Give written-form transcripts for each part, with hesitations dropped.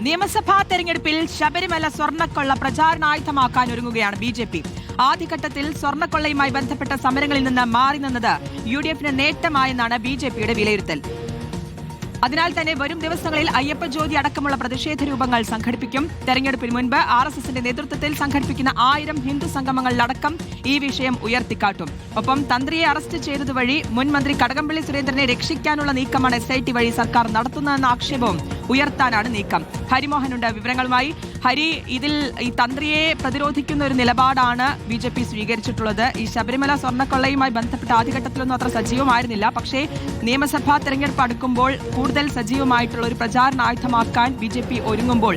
നിയമസഭാ തെരഞ്ഞെടുപ്പിൽ ശബരിമല സ്വർണ്ണക്കൊള്ള പ്രചാരണായുധമാക്കാൻ ഒരുങ്ങുകയാണ് ബി.ജെ.പി. ആദ്യഘട്ടത്തിൽ സ്വർണ്ണക്കൊള്ളയുമായി ബന്ധപ്പെട്ട സമരങ്ങളിൽ നിന്ന് മാറി നിന്നത് യു.ഡി.എഫിന് നേട്ടമായെന്നാണ് ബി.ജെ.പിയുടെ വിലയിരുത്തൽ. അതിനാൽ തന്നെ വരും ദിവസങ്ങളിൽ അയ്യപ്പ ജ്യോതി അടക്കമുള്ള പ്രതിഷേധ രൂപങ്ങൾ സംഘടിപ്പിക്കും. തെരഞ്ഞെടുപ്പിന് മുൻപ് RSSന്റെ നേതൃത്വത്തിൽ സംഘടിപ്പിക്കുന്ന 1000 ഹിന്ദു സംഗമങ്ങളിലടക്കം ഈ വിഷയം ഉയർത്തിക്കാട്ടും. ഒപ്പം തന്ത്രിയെ അറസ്റ്റ് ചെയ്തതുവഴി മുൻ മന്ത്രി കടകംപള്ളി സുരേന്ദ്രനെ രക്ഷിക്കാനുള്ള നീക്കമാണ് SIT വഴി സർക്കാർ നടത്തുന്നതെന്ന ആക്ഷേപവും ഉയർത്താനാണ് നീക്കം. ഹരിമോഹനുണ്ട് വിവരങ്ങളുമായി. ഹരി, ഇതിൽ ഈ തന്ത്രിയെ പ്രതിരോധിക്കുന്ന ഒരു നിലപാടാണ് ബി.ജെ.പി. സ്വീകരിച്ചിട്ടുള്ളത്. ഈ ശബരിമല സ്വർണ്ണക്കൊള്ളയുമായി ബന്ധപ്പെട്ട ആദ്യഘട്ടത്തിലൊന്നും അത്ര സജീവമായിരുന്നില്ല. പക്ഷേ നിയമസഭാ തെരഞ്ഞെടുപ്പ് അടുക്കുമ്പോൾ കൂടുതൽ സജീവമായിട്ടുള്ള ഒരു പ്രചാരണായുധമാക്കാൻ ബി.ജെ.പി. ഒരുങ്ങുമ്പോൾ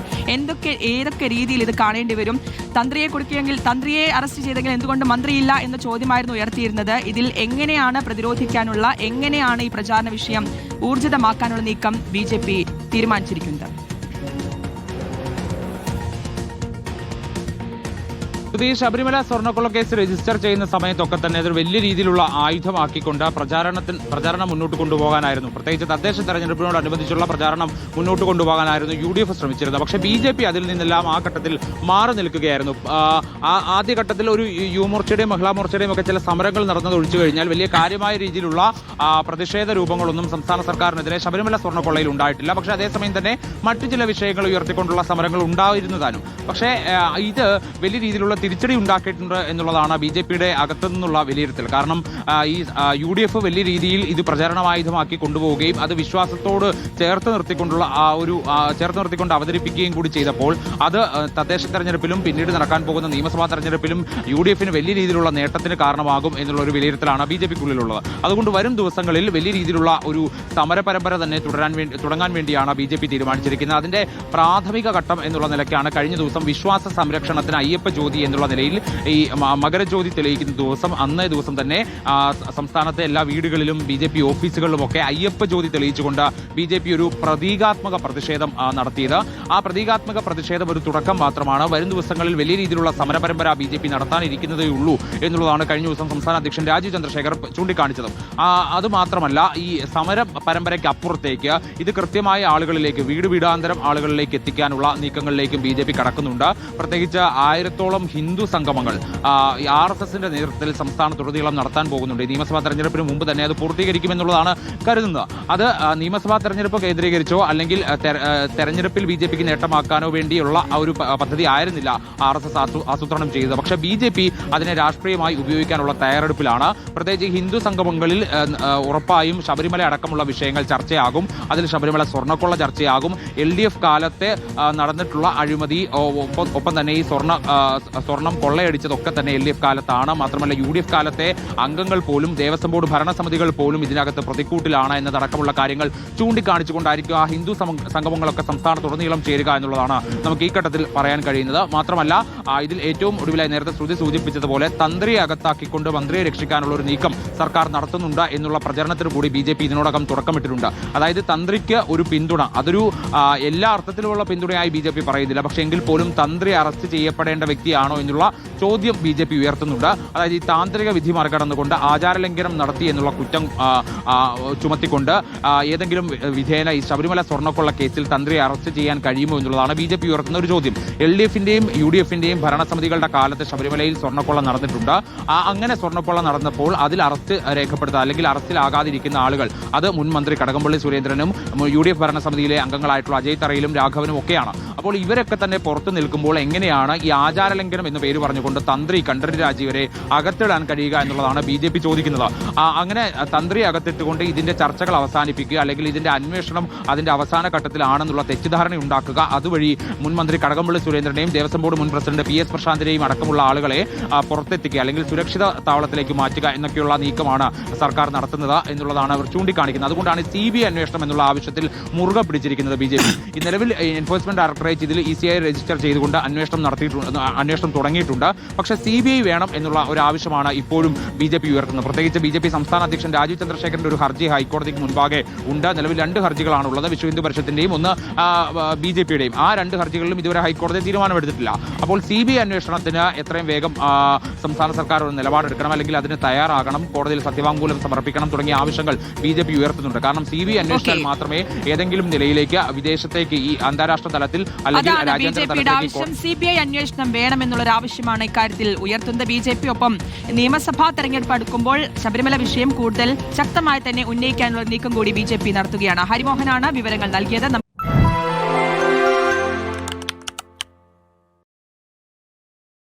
ഏതൊക്കെ രീതിയിൽ ഇത് കാണേണ്ടി വരും? തന്ത്രിയെ കുടുക്കിയെങ്കിൽ, തന്ത്രിയെ അറസ്റ്റ് ചെയ്തെങ്കിൽ എന്തുകൊണ്ട് മന്ത്രിയില്ല എന്ന ചോദ്യമായിരുന്നു ഉയർത്തിയിരുന്നത്. ഇതിൽ എങ്ങനെയാണ് പ്രതിരോധിക്കാനുള്ള, എങ്ങനെയാണ് ഈ പ്രചാരണ വിഷയം ഊർജിതമാക്കാനുള്ള നീക്കം ബി.ജെ.പി. തീരുമാനിച്ചിരിക്കുന്നത്? ശബരിമല സ്വർണ്ണക്കൊള്ള കേസ് രജിസ്റ്റർ ചെയ്യുന്ന സമയത്തൊക്കെ തന്നെ അതൊരു വലിയ രീതിയിലുള്ള ആയുധമാക്കിക്കൊണ്ട് പ്രചാരണം മുന്നോട്ട് കൊണ്ടുപോകാനായിരുന്നു. പ്രത്യേകിച്ച് തദ്ദേശ തെരഞ്ഞെടുപ്പിനോടനുബന്ധിച്ചുള്ള പ്രചാരണം മുന്നോട്ട് കൊണ്ടുപോകാനായിരുന്നു UDF ശ്രമിച്ചിരുന്നത്. പക്ഷേ ബി.ജെ.പി. അതിൽ നിന്നെല്ലാം ആ ഘട്ടത്തിൽ മാറി നിൽക്കുകയായിരുന്നു. ആദ്യഘട്ടത്തിൽ ഒരു യുവമോർച്ചയുടെയും മഹിളാ മോർച്ചയുടെയും ഒക്കെ ചില സമരങ്ങൾ നടന്നത് ഒഴിച്ചു കഴിഞ്ഞാൽ വലിയ കാര്യമായ രീതിയിലുള്ള പ്രതിഷേധ രൂപങ്ങളൊന്നും സംസ്ഥാന സർക്കാരിനെതിരെ ശബരിമല സ്വർണ്ണക്കൊള്ളയിൽ ഉണ്ടായിട്ടില്ല. പക്ഷേ അതേസമയം തന്നെ മറ്റു ചില വിഷയങ്ങൾ ഉയർത്തിക്കൊണ്ടുള്ള സമരങ്ങൾ ഉണ്ടായിരുന്നതാനും. പക്ഷേ ഇത് വലിയ രീതിയിലുള്ള തിരിച്ചടി ഉണ്ടാക്കിയിട്ടുണ്ട് എന്നുള്ളതാണ് ബി.ജെ.പിയുടെ അകത്തു നിന്നുള്ള വിലയിരുത്തൽ. കാരണം ഈ UDF വലിയ രീതിയിൽ ഇത് പ്രചാരണായുധമാക്കി കൊണ്ടുപോവുകയും അത് വിശ്വാസത്തോട് ചേർത്ത് നിർത്തിക്കൊണ്ട് അവതരിപ്പിക്കുകയും കൂടി ചെയ്തപ്പോൾ അത് തദ്ദേശ തെരഞ്ഞെടുപ്പിലും പിന്നീട് നടക്കാൻ പോകുന്ന നിയമസഭാ തെരഞ്ഞെടുപ്പിലും UDFന് വലിയ രീതിയിലുള്ള നേട്ടത്തിന് കാരണമാകും എന്നുള്ള ഒരു വിലയിരുത്തലാണ് ബി.ജെ.പിക്കുള്ളിലുള്ളത്. അതുകൊണ്ട് വരും ദിവസങ്ങളിൽ വലിയ രീതിയിലുള്ള ഒരു സമര പരമ്പര തന്നെ തുടങ്ങാൻ വേണ്ടിയാണ് ബി.ജെ.പി. തീരുമാനിച്ചിരിക്കുന്നത്. അതിന്റെ പ്രാഥമിക ഘട്ടം എന്നുള്ള നിലയ്ക്കാണ് കഴിഞ്ഞ ദിവസം വിശ്വാസ സംരക്ഷണത്തിന് അയ്യപ്പ ജ്യോതി എന്നുള്ള നിലയിൽ ഈ മകരജ്യോതി തെളിയിക്കുന്ന ദിവസം അന്നേ ദിവസം തന്നെ സംസ്ഥാനത്തെ എല്ലാ വീടുകളിലും ബി.ജെ.പി. ഓഫീസുകളിലുമൊക്കെ അയ്യപ്പ ജ്യോതി തെളിയിച്ചുകൊണ്ട് ബി.ജെ.പി. ഒരു പ്രതീകാത്മക പ്രതിഷേധം നടത്തിയത്. ആ പ്രതീകാത്മക പ്രതിഷേധം ഒരു തുടക്കം മാത്രമാണ്. വരും ദിവസങ്ങളിൽ വലിയ രീതിയിലുള്ള സമരപരമ്പര ബി.ജെ.പി. നടത്താനിരിക്കുന്നതേ ഉള്ളൂ എന്നുള്ളതാണ് കഴിഞ്ഞ ദിവസം സംസ്ഥാന അധ്യക്ഷൻ രാജീവ് ചന്ദ്രശേഖർ ചൂണ്ടിക്കാണിച്ചത്. അതുമാത്രമല്ല, ഈ സമര പരമ്പരയ്ക്ക് അപ്പുറത്തേക്ക് ഇത് കൃത്യമായ ആളുകളിലേക്ക്, വീടാന്തരം ആളുകളിലേക്ക് എത്തിക്കാനുള്ള നീക്കങ്ങളിലേക്കും ബി.ജെ.പി. കടക്കുന്നുണ്ട്. പ്രത്യേകിച്ച് 1000-ഓളം ഹിന്ദു സംഗമങ്ങൾ RSSന്റെ നേതൃത്വത്തിൽ സംസ്ഥാനത്തുടനീളം നടത്താൻ പോകുന്നുണ്ട്. നിയമസഭാ തെരഞ്ഞെടുപ്പിന് മുമ്പ് തന്നെ അത് പൂർത്തീകരിക്കുമെന്നുള്ളതാണ് കരുതുന്നത്. അത് നിയമസഭാ തെരഞ്ഞെടുപ്പ് കേന്ദ്രീകരിച്ചോ അല്ലെങ്കിൽ തെരഞ്ഞെടുപ്പിൽ ബി.ജെ.പിക്ക് നേട്ടമാക്കാനോ വേണ്ടിയുള്ള ഒരു പദ്ധതി ആയിരുന്നില്ല RSS ആസൂത്രണം ചെയ്തത്. പക്ഷേ ബി.ജെ.പി. അതിനെ രാഷ്ട്രീയമായി ഉപയോഗിക്കാനുള്ള തയ്യാറെടുപ്പിലാണ്. പ്രത്യേകിച്ച് ഹിന്ദു സംഗമങ്ങളിൽ ഉറപ്പായും ശബരിമല അടക്കമുള്ള വിഷയങ്ങൾ ചർച്ചയാകും. അതിൽ ശബരിമല സ്വർണ്ണക്കൊള്ള ചർച്ചയാകും. LDF കാലത്തെ നടന്നിട്ടുള്ള അഴിമതി, ഒപ്പം തന്നെ ഈ സ്വർണം കൊള്ളയടിച്ചതൊക്കെ തന്നെ LDF കാലത്താണ്. മാത്രമല്ല UDF കാലത്തെ അംഗങ്ങൾ പോലും, ദേവസ്വം ബോർഡ് ഭരണസമിതികൾ പോലും ഇതിനകത്ത് പ്രതിക്കൂട്ടിലാണ് എന്നതടക്കമുള്ള കാര്യങ്ങൾ ചൂണ്ടിക്കാണിച്ചുകൊണ്ടായിരിക്കും ആ ഹിന്ദു സംഗമങ്ങളൊക്കെ സംസ്ഥാനത്തുടനീളം ചേരുക എന്നുള്ളതാണ് നമുക്ക് ഈ ഘട്ടത്തിൽ പറയാൻ കഴിയുന്നത്. മാത്രമല്ല, ഇതിൽ ഏറ്റവും ഒടുവിലായി നേരത്തെ ശ്രുതി സൂചിപ്പിച്ചതുപോലെ തന്ത്രിയെ അകത്താക്കിക്കൊണ്ട് മന്ത്രിയെ രക്ഷിക്കാനുള്ള ഒരു നീക്കം സർക്കാർ നടത്തുന്നുണ്ട് എന്നുള്ള പ്രചരണത്തിന് കൂടി ബി.ജെ.പി. ഇതിനോടകം തുടക്കമിട്ടിട്ടുണ്ട്. അതായത് തന്ത്രിക്ക് ഒരു പിന്തുണ, അതൊരു എല്ലാ അർത്ഥത്തിലുമുള്ള പിന്തുണയായി ബി.ജെ.പി. പറയുന്നില്ല. പക്ഷേ എങ്കിൽ പോലും തന്ത്രി അറസ്റ്റ് ചെയ്യപ്പെടേണ്ട വ്യക്തിയാണോ എന്നുള്ള ചോദ്യം ബി.ജെ.പി. ഉയർത്തുന്നുണ്ട്. അതായത് ഈ താന്ത്രിക വിധി മറികടന്നുകൊണ്ട് ആചാരലംഘനം നടത്തി എന്നുള്ള കുറ്റം ചുമത്തിക്കൊണ്ട് ഏതെങ്കിലും വിധേന ഈ ശബരിമല സ്വർണ്ണക്കൊള്ള കേസിൽ തന്ത്രിയെ അറസ്റ്റ് ചെയ്യാൻ കഴിയുമോ എന്നുള്ളതാണ് ബി.ജെ.പി. ഉയർത്തുന്ന ഒരു ചോദ്യം. LDFന്റെയും UDFന്റെയും ഭരണസമിതികളുടെ കാലത്ത് ശബരിമലയിൽ സ്വർണ്ണക്കൊള്ള നടന്നിട്ടുണ്ട്. അങ്ങനെ സ്വർണ്ണക്കൊള്ള നടന്നപ്പോൾ അതിൽ അറസ്റ്റ് രേഖപ്പെടുത്തുക അല്ലെങ്കിൽ അറസ്റ്റിലാകാതിരിക്കുന്ന ആളുകൾ അത് മുൻ മന്ത്രി കടകംപള്ളി സുരേന്ദ്രനും UDF ഭരണസമിതിയിലെ അംഗങ്ങളായിട്ടുള്ള അജയ് തറയിലും രാഘവനും ഒക്കെയാണ്. അപ്പോൾ ഇവരൊക്കെ തന്നെ പുറത്തു നിൽക്കുമ്പോൾ എങ്ങനെയാണ് ഈ ആചാരലംഘനം എന്ന് പേര് പറഞ്ഞുകൊണ്ട് തന്ത്രി കണ്ഠരര് രാജീവരെ അകത്തിടാൻ കഴിയുക എന്നുള്ളതാണ് ബി.ജെ.പി. ചോദിക്കുന്നത്. അങ്ങനെ തന്ത്രി അകത്തിട്ടുകൊണ്ട് ഇതിന്റെ ചർച്ചകൾ അവസാനിപ്പിക്കുക അല്ലെങ്കിൽ ഇതിന്റെ അന്വേഷണം അതിന്റെ അവസാന ഘട്ടത്തിലാണെന്നുള്ള തെറ്റിദ്ധാരണ ഉണ്ടാക്കുക, അതുവഴി മുൻ മന്ത്രി കടകംപള്ളി സുരേന്ദ്രനെയും ദേവസ്വം ബോർഡ് മുൻ പ്രസിഡന്റ് PS പ്രശാന്തിനെയും അടക്കമുള്ള ആളുകളെ പുറത്തെത്തിക്കുക അല്ലെങ്കിൽ സുരക്ഷിത താവളത്തിലേക്ക് മാറ്റുക എന്നൊക്കെയുള്ള നീക്കമാണ് സർക്കാർ നടത്തുന്നത് എന്നുള്ളതാണ് അവർ ചൂണ്ടിക്കാണിക്കുന്നത്. അതുകൊണ്ടാണ് CBI അന്വേഷണം എന്നുള്ള ആവശ്യത്തിൽ മുറുകെ പിടിച്ചിരിക്കുന്നത് ബി.ജെ.പി. ഈ നിലവിൽ എൻഫോഴ്സ്മെന്റ് ഡയറക്ടറേറ്റ് ഇതിൽ ECI രജിസ്റ്റർ ചെയ്തുകൊണ്ട് അന്വേഷണം തുടങ്ങിയിട്ടുണ്ട്. പക്ഷേ CBI വേണം എന്നുള്ള ഒരു ആവശ്യമാണ് ഇപ്പോഴും BJP ഉയർത്തുന്നത്. പ്രത്യേകിച്ച് BJP സംസ്ഥാന അധ്യക്ഷൻ രാജീവ് ചന്ദ്രശേഖരന്റെ ഒരു ഹർജി ഹൈക്കോടതിക്ക് മുൻപാകെ ഉണ്ട്. നിലവിൽ 2 ഹർജികളാണുള്ളത്, വിശ്വ ഹിന്ദു പരിഷത്തിന്റെയും ഒന്ന് BJPയുടെയും. ആ 2 ഹർജികളിലും ഇതുവരെ ഹൈക്കോടതി തീരുമാനമെടുത്തിട്ടില്ല. അപ്പോൾ CBI അന്വേഷണത്തിന് എത്രയും വേഗം സംസ്ഥാന സർക്കാർ ഒരു നിലപാടെടുക്കണം, അല്ലെങ്കിൽ അതിന് തയ്യാറാകണം, കോടതിയിൽ സത്യവാങ്മൂലം സമർപ്പിക്കണം തുടങ്ങിയ ആവശ്യങ്ങൾ BJP ഉയർത്തുന്നുണ്ട്. കാരണം CBI അന്വേഷിച്ചാൽ മാത്രമേ ഏതെങ്കിലും നിലയിലേക്ക് വിദേശത്തേക്ക് ഈ അന്താരാഷ്ട്ര തലത്തിൽ അല്ലെങ്കിൽ രാജ്യാന്തര തലത്തിലേക്ക് CBI അന്വേഷണം വേണമെന്നുള്ളൊരു ആവശ്യമാണ് ഇക്കാര്യത്തിൽ ഉയർത്തുന്നത് BJP. ഒപ്പം നിയമസഭാ തെരഞ്ഞെടുപ്പ് അടുക്കുമ്പോൾ ശബരിമല വിഷയം കൂടുതൽ ശക്തമായി തന്നെ ഉന്നയിക്കാനുള്ള നീക്കം കൂടി BJP നടത്തുകയാണ്. ഹരിമോഹനാണ് വിവരങ്ങൾ നൽകിയത്.